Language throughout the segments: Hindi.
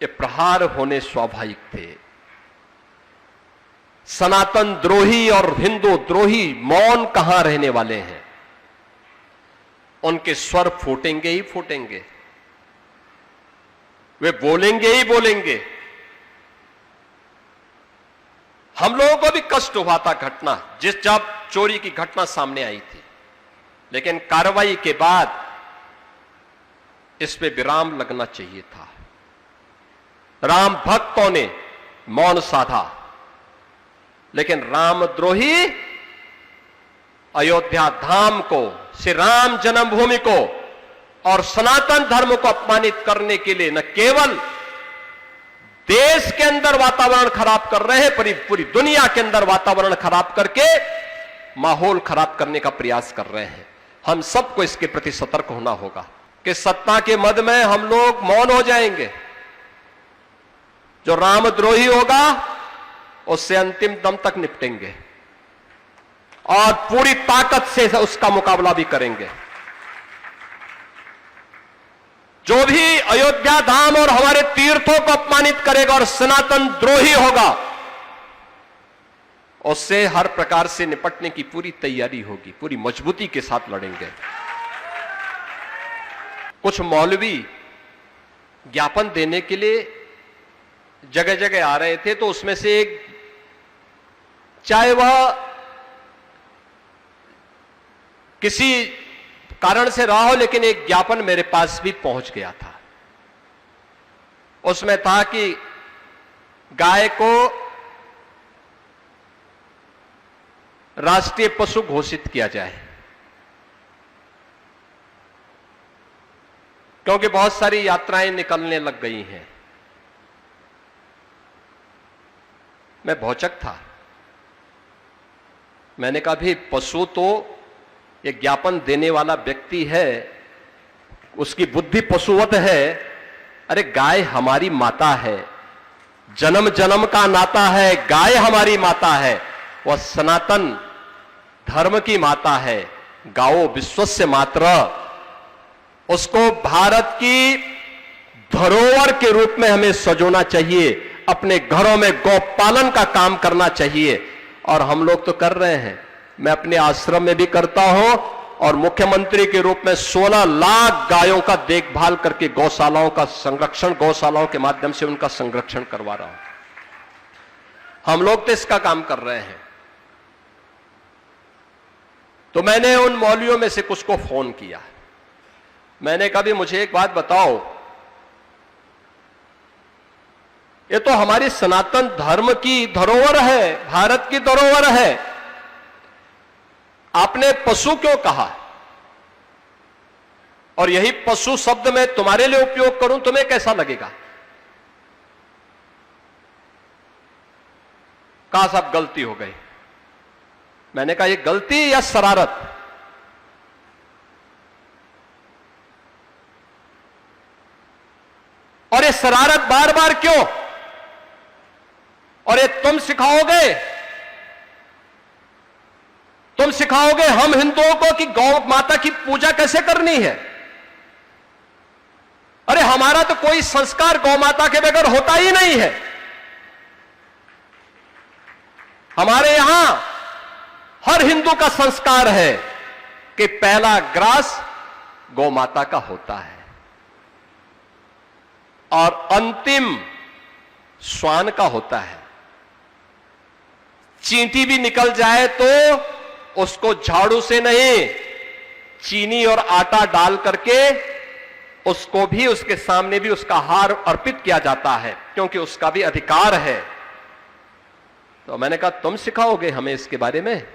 ये प्रहार होने स्वाभाविक थे। सनातन द्रोही और हिंदू द्रोही मौन कहां रहने वाले हैं, उनके स्वर फूटेंगे ही फूटेंगे, वे बोलेंगे ही बोलेंगे। हम लोगों को भी कष्ट हुआ था घटना, जब चोरी की घटना सामने आई थी, लेकिन कार्रवाई के बाद इस पे विराम लगना चाहिए था। राम भक्तों ने मौन साधा, लेकिन रामद्रोही अयोध्या धाम को, श्री राम जन्मभूमि को और सनातन धर्म को अपमानित करने के लिए न केवल देश के अंदर वातावरण खराब कर रहे हैं, पूरी दुनिया के अंदर वातावरण खराब करके माहौल खराब करने का प्रयास कर रहे हैं। हम सबको इसके प्रति सतर्क होना होगा कि सत्ता के मद में हम लोग मौन हो जाएंगे। जो रामद्रोही होगा उससे अंतिम दम तक निपटेंगे और पूरी ताकत से उसका मुकाबला भी करेंगे। जो भी अयोध्या धाम और हमारे तीर्थों को अपमानित करेगा और सनातन द्रोही होगा, उससे हर प्रकार से निपटने की पूरी तैयारी होगी, पूरी मजबूती के साथ लड़ेंगे। कुछ मौलवी ज्ञापन देने के लिए जगह जगह आ रहे थे, तो उसमें से एक, चाहे वह किसी कारण से रहा हो, लेकिन एक ज्ञापन मेरे पास भी पहुंच गया था। उसमें था कि गाय को राष्ट्रीय पशु घोषित किया जाए, क्योंकि बहुत सारी यात्राएं निकलने लग गई हैं। मैं भौचक था। मैंने कहा भी पशु तो ये ज्ञापन देने वाला व्यक्ति है, उसकी बुद्धि पशुवत है। अरे गाय हमारी माता है, जन्म जन्म का नाता है। गाय हमारी माता है, वह सनातन धर्म की माता है। गाओ विश्वस्य मातरः, उसको भारत की धरोहर के रूप में हमें सजोना चाहिए। अपने घरों में गौपालन का काम करना चाहिए, और हम लोग तो कर रहे हैं। मैं अपने आश्रम में भी करता हूं, और मुख्यमंत्री के रूप में 16 लाख गायों का देखभाल करके गौशालाओं का संरक्षण, गौशालाओं के माध्यम से उनका संरक्षण करवा रहा हूं। हम लोग तो इसका काम कर रहे हैं। तो मैंने उन मौलवियों में से कुछ को फोन किया। मैंने कहा भी मुझे एक बात बताओ, ये तो हमारी सनातन धर्म की धरोहर है, भारत की धरोहर है, आपने पशु क्यों कहा? और यही पशु शब्द मैं तुम्हारे लिए उपयोग करूं, तुम्हें कैसा लगेगा? कहा साहब गलती हो गई। मैंने कहा ये गलती या शरारत? और ये शरारत बार बार क्यों? और ये तुम सिखाओगे हम हिंदुओं को कि गौ माता की पूजा कैसे करनी है? अरे हमारा तो कोई संस्कार गौ माता के बगैर होता ही नहीं है। हमारे यहां हर हिंदू का संस्कार है कि पहला ग्रास गौ माता का होता है और अंतिम श्वान का होता है। चींटी भी निकल जाए तो उसको झाड़ू से नहीं, चीनी और आटा डाल करके उसको भी, उसके सामने भी उसका हार अर्पित किया जाता है, क्योंकि उसका भी अधिकार है। तो मैंने कहा तुम सिखाओगे हमें इसके बारे में,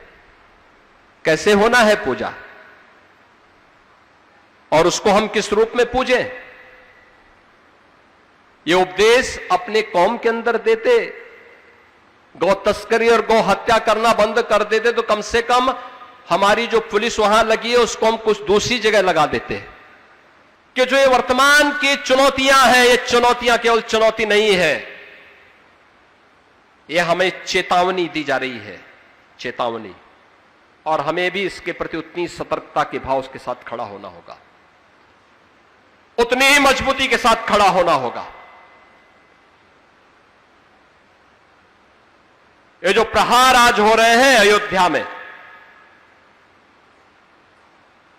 कैसे होना है पूजा, और उसको हम किस रूप में पूजें? ये उपदेश अपने कौम के अंदर देते, गौ तस्करी और गौ हत्या करना बंद कर देते, तो कम से कम हमारी जो पुलिस वहां लगी है उसको हम कुछ दूसरी जगह लगा देते। कि जो ये वर्तमान की चुनौतियां हैं, ये चुनौतियां केवल चुनौती नहीं है, ये हमें चेतावनी दी जा रही है, चेतावनी। और हमें भी इसके प्रति उतनी सतर्कता के भाव के साथ खड़ा होना होगा, उतनी ही मजबूती के साथ खड़ा होना होगा। ये जो प्रहार आज हो रहे हैं अयोध्या में,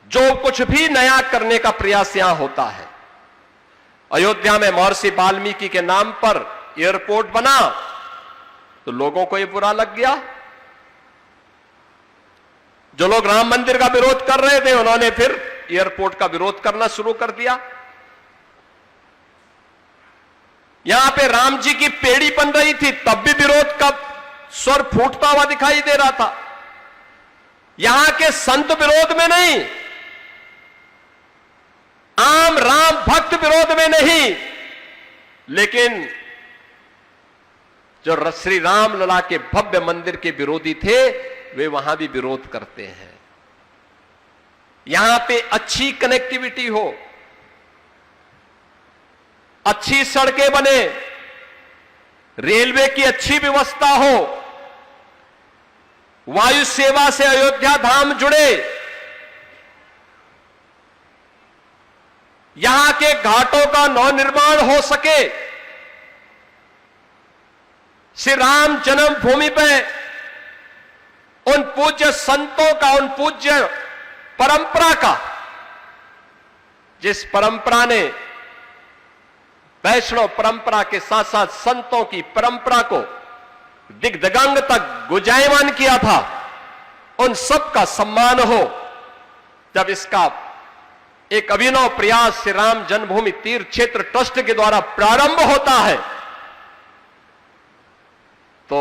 जो कुछ भी नया करने का प्रयास यहां होता है, अयोध्या में महर्षि वाल्मीकि के नाम पर एयरपोर्ट बना तो लोगों को यह बुरा लग गया। जो लोग राम मंदिर का विरोध कर रहे थे उन्होंने फिर एयरपोर्ट का विरोध करना शुरू कर दिया। यहां पे राम जी की पेड़ी बन रही थी तब भी विरोध का स्वर फूटता हुआ दिखाई दे रहा था। यहां के संत विरोध में नहीं, आम राम भक्त विरोध में नहीं, लेकिन जो श्री राम लला के भव्य मंदिर के विरोधी थे वे वहां भी विरोध करते हैं। यहां पे अच्छी कनेक्टिविटी हो, अच्छी सड़कें बने, रेलवे की अच्छी व्यवस्था हो, वायु सेवा से अयोध्या धाम जुड़े, यहां के घाटों का नवनिर्माण हो सके, श्री राम जन्मभूमि पे उन पूज्य संतों का, उन पूज्य परंपरा का, जिस परंपरा ने वैष्णव परंपरा के साथ साथ संतों की परंपरा को दिग्दिगंग तक गुंजायमान किया था, उन सब का सम्मान हो। जब इसका एक अभिनव प्रयास श्री राम जन्मभूमि तीर्थ क्षेत्र ट्रस्ट के द्वारा प्रारंभ होता है तो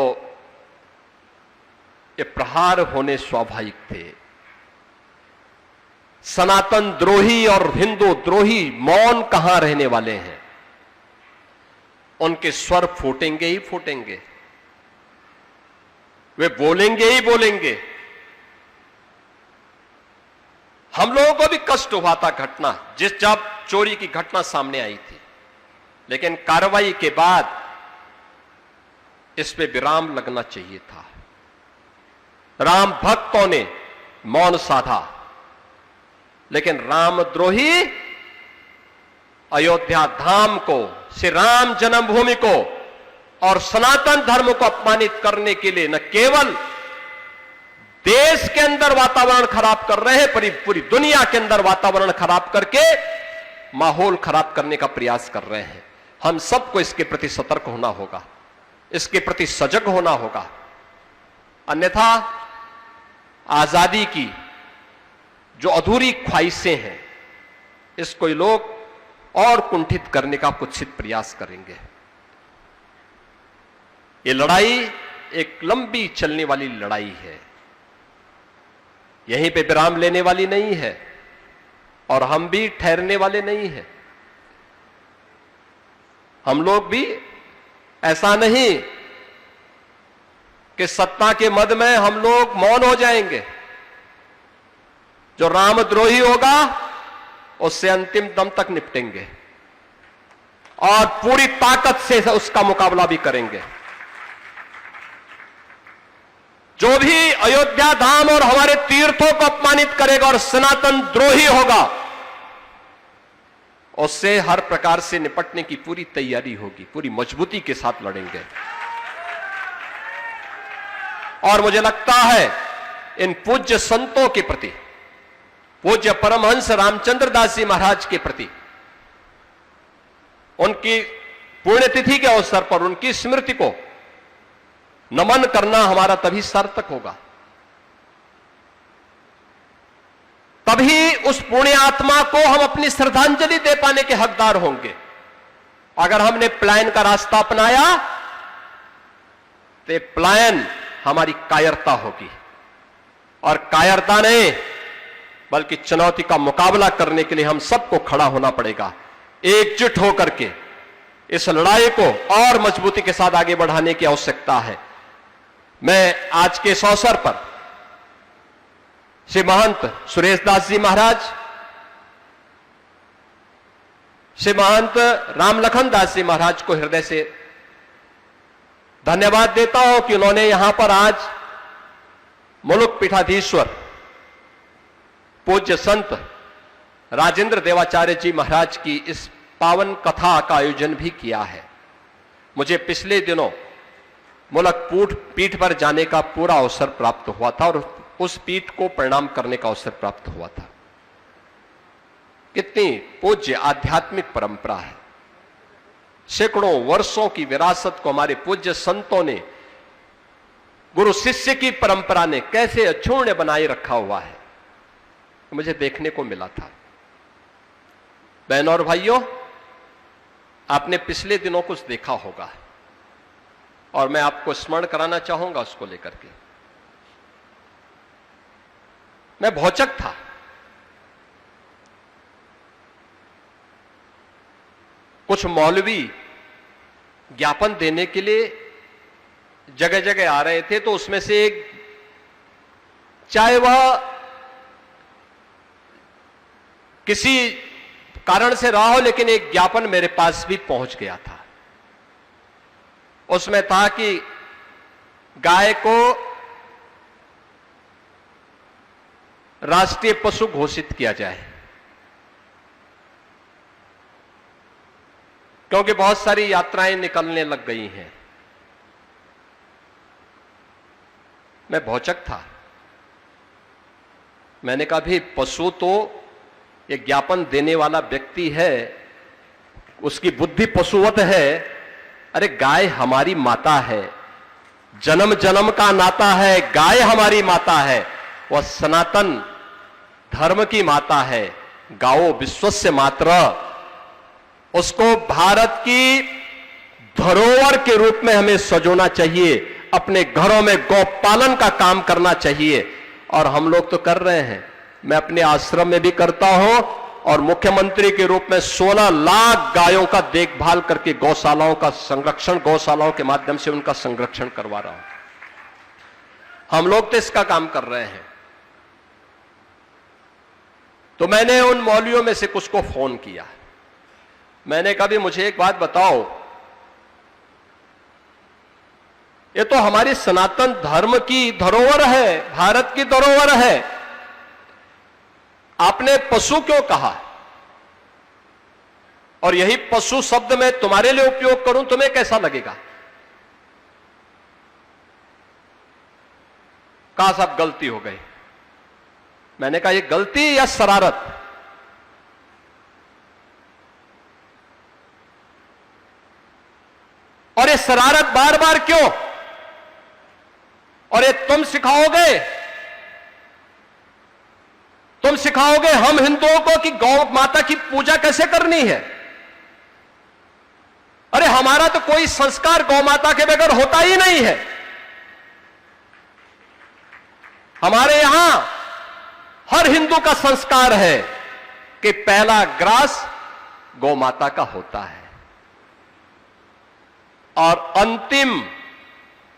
ये प्रहार होने स्वाभाविक थे। सनातन द्रोही और हिंदू द्रोही मौन कहां रहने वाले हैं, उनके स्वर फूटेंगे ही फूटेंगे, वे बोलेंगे ही बोलेंगे। हम लोगों को भी कष्ट हुआ था घटना, जब चोरी की घटना सामने आई थी, लेकिन कार्रवाई के बाद इस पे विराम लगना चाहिए था। राम भक्तों ने मौन साधा, लेकिन रामद्रोही अयोध्या धाम को, श्री राम जन्मभूमि को और सनातन धर्म को अपमानित करने के लिए न केवल देश के अंदर वातावरण खराब कर रहे हैं, पूरी दुनिया के अंदर वातावरण खराब करके माहौल खराब करने का प्रयास कर रहे हैं। हम सबको इसके प्रति सतर्क होना होगा, इसके प्रति सजग होना होगा, अन्यथा आजादी की जो अधूरी ख्वाहिशें हैं इसको ये लोग और कुंठित करने का कुत्सित प्रयास करेंगे। ये लड़ाई एक लंबी चलने वाली लड़ाई है, यहीं पे विराम लेने वाली नहीं है और हम भी ठहरने वाले नहीं हैं। हम लोग भी ऐसा नहीं कि सत्ता के मद में हम लोग मौन हो जाएंगे। जो रामद्रोही होगा उससे अंतिम दम तक निपटेंगे और पूरी ताकत से उसका मुकाबला भी करेंगे। जो भी अयोध्या धाम और हमारे तीर्थों को अपमानित करेगा और सनातन द्रोही होगा, उससे हर प्रकार से निपटने की पूरी तैयारी होगी, पूरी मजबूती के साथ लड़ेंगे। और मुझे लगता है इन पूज्य संतों के प्रति, पूज्य परमहंस रामचंद्र दास जी महाराज के प्रति, उनकी पुण्यतिथि के अवसर पर उनकी स्मृति को नमन करना हमारा तभी सार्थक होगा, तभी उस पुण्य आत्मा को हम अपनी श्रद्धांजलि दे पाने के हकदार होंगे। अगर हमने पलायन का रास्ता अपनाया तो पलायन हमारी कायरता होगी, और कायरता नहीं बल्कि चुनौती का मुकाबला करने के लिए हम सबको खड़ा होना पड़ेगा। एकजुट होकर के इस लड़ाई को और मजबूती के साथ आगे बढ़ाने की आवश्यकता है। मैं आज के इस अवसर पर श्री महंत सुरेश दास जी महाराज, श्री महंत रामलखन दास जी महाराज को हृदय से धन्यवाद देता हूं कि उन्होंने यहां पर आज मुलुक पीठाधीश्वर पूज्य संत राजेंद्र देवाचार्य जी महाराज की इस पावन कथा का आयोजन भी किया है। मुझे पिछले दिनों मुल्क पीठ पर जाने का पूरा अवसर प्राप्त हुआ था और उस पीठ को प्रणाम करने का अवसर प्राप्त हुआ था। कितनी पूज्य आध्यात्मिक परंपरा है। सैकड़ों वर्षों की विरासत को हमारे पूज्य संतों ने, गुरु शिष्य की परंपरा ने कैसे अक्षुण्ण बनाए रखा हुआ है, मुझे देखने को मिला था। बहनों और भाइयों, आपने पिछले दिनों कुछ देखा होगा और मैं आपको स्मरण कराना चाहूंगा उसको लेकर के। मैं भौचक था। कुछ मौलवी ज्ञापन देने के लिए जगह जगह आ रहे थे, तो उसमें से एक, चाहे वह किसी कारण से रहा हो, लेकिन एक ज्ञापन मेरे पास भी पहुंच गया था। उसमें था कि गाय को राष्ट्रीय पशु घोषित किया जाए, क्योंकि बहुत सारी यात्राएं निकलने लग गई हैं। मैं भौचक था। मैंने कहा भी पशु तो एक ज्ञापन देने वाला व्यक्ति है, उसकी बुद्धि पशुवत है। अरे गाय हमारी माता है, जन्म जन्म का नाता है। गाय हमारी माता है, वह सनातन धर्म की माता है। गाओ विश्वस्य मातरः, उसको भारत की धरोहर के रूप में हमें सजोना चाहिए। अपने घरों में गौपालन का काम करना चाहिए, और हम लोग तो कर रहे हैं। मैं अपने आश्रम में भी करता हूं और मुख्यमंत्री के रूप में 16 लाख गायों का देखभाल करके गौशालाओं का संरक्षण, गौशालाओं के माध्यम से उनका संरक्षण करवा रहा हूं। हम लोग तो इसका काम कर रहे हैं। तो मैंने उन मौलवियों में से कुछ को फोन किया। मैंने कहा भी मुझे एक बात बताओ, ये तो हमारी सनातन धर्म की धरोहर है, भारत की धरोहर है, आपने पशु क्यों कहा? और यही पशु शब्द मैं तुम्हारे लिए उपयोग करूं, तुम्हें कैसा लगेगा? कहा साहब गलती हो गई। मैंने कहा ये गलती या शरारत? और ये शरारत बार बार क्यों? और ये तुम सिखाओगे, तुम सिखाओगे हम हिंदुओं को कि गौ माता की पूजा कैसे करनी है? अरे हमारा तो कोई संस्कार गौ माता के बगैर होता ही नहीं है। हमारे यहां हर हिंदू का संस्कार है कि पहला ग्रास गौ माता का होता है और अंतिम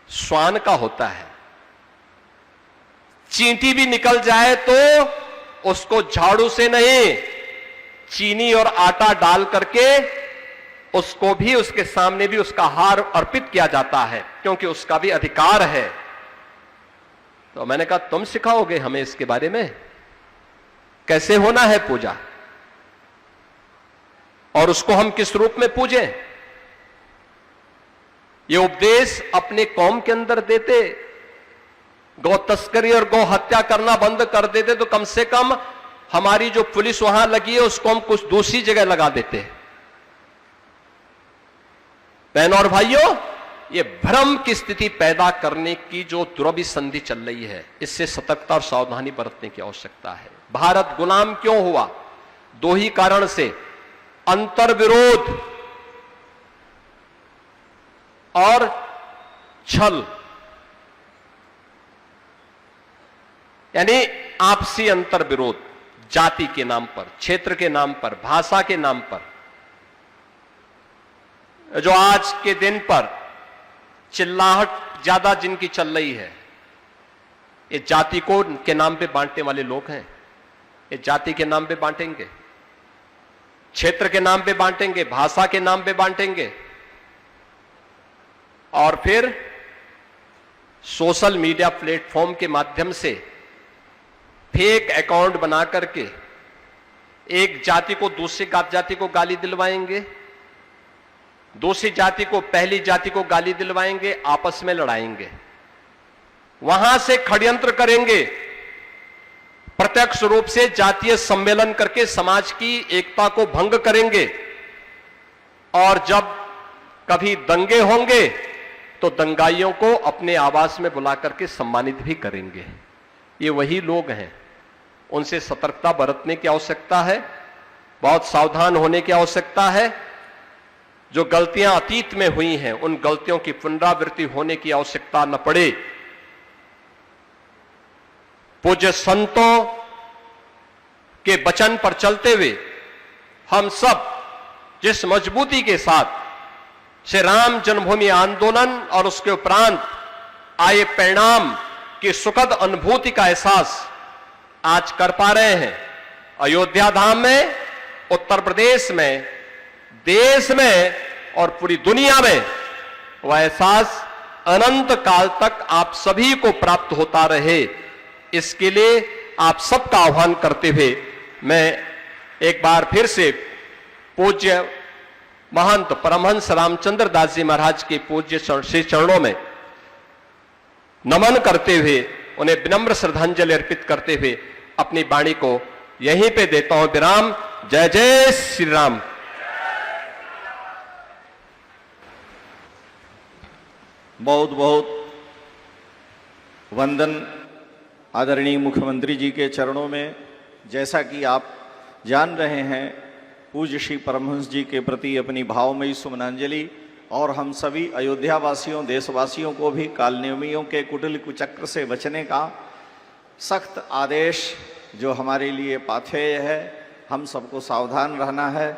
श्वान का होता है। चींटी भी निकल जाए तो उसको झाड़ू से नहीं, चीनी और आटा डाल करके उसको भी, उसके सामने भी उसका हार अर्पित किया जाता है, क्योंकि उसका भी अधिकार है। तो मैंने कहा तुम सिखाओगे हमें इसके बारे में, कैसे होना है पूजा, और उसको हम किस रूप में पूजें? ये उपदेश अपने कौम के अंदर देते, गौ तस्करी और गौ हत्या करना बंद कर देते, तो कम से कम हमारी जो पुलिस वहां लगी है उसको हम कुछ दूसरी जगह लगा देते। बहनों और भाइयों, ये भ्रम की स्थिति पैदा करने की जो दुरभिसंधि चल रही है, इससे सतर्कता और सावधानी बरतने की आवश्यकता है। भारत गुलाम क्यों हुआ? दो ही कारण से, अंतर्विरोध और छल, यानी आपसी अंतर्विरोध, जाति के नाम पर, क्षेत्र के नाम पर, भाषा के नाम पर। जो आज के दिन पर चिल्लाहट ज्यादा जिनकी चल रही है, ये जाति को के नाम पे बांटने वाले लोग हैं। ये जाति के नाम पे बांटेंगे, क्षेत्र के नाम पे बांटेंगे, भाषा के नाम पे बांटेंगे, और फिर सोशल मीडिया प्लेटफॉर्म के माध्यम से फेक अकाउंट बना करके एक जाति को दूसरी जाति को गाली दिलवाएंगे, दूसरी जाति को, पहली जाति को गाली दिलवाएंगे, आपस में लड़ाएंगे, वहां से षड्यंत्र करेंगे, प्रत्यक्ष रूप से जातीय सम्मेलन करके समाज की एकता को भंग करेंगे, और जब कभी दंगे होंगे तो दंगाइयों को अपने आवास में बुला करके सम्मानित भी करेंगे। ये वही लोग हैं, उनसे सतर्कता बरतने की आवश्यकता है, बहुत सावधान होने की आवश्यकता है। जो गलतियां अतीत में हुई हैं, उन गलतियों की पुनरावृत्ति होने की आवश्यकता न पड़े। पूज्य संतों के वचन पर चलते हुए हम सब जिस मजबूती के साथ श्री राम जन्मभूमि आंदोलन और उसके उपरांत आए परिणाम की सुखद अनुभूति का एहसास आज कर पा रहे हैं, अयोध्या धाम में, उत्तर प्रदेश में, देश में और पूरी दुनिया में, वह एहसास अनंत काल तक आप सभी को प्राप्त होता रहे, इसके लिए आप सबका आह्वान करते हुए मैं एक बार फिर से पूज्य महंत परमहंस रामचंद्र दास जी महाराज के पूज्य श्री चरणों में नमन करते हुए, उन्हें विनम्र श्रद्धांजलि अर्पित करते हुए अपनी वाणी को यहीं पे देता हूं विराम। जय जय श्री राम। बहुत बहुत वंदन आदरणीय मुख्यमंत्री जी के चरणों में। जैसा कि आप जान रहे हैं, पूज्य श्री परमहंस जी के प्रति अपनी भावमयी सुमनांजलि और हम सभी अयोध्या वासियों, देशवासियों को भी कालनेमियों के कुटिल कुचक्र से बचने का सख्त आदेश जो हमारे लिए पाथेय है, हम सबको सावधान रहना है।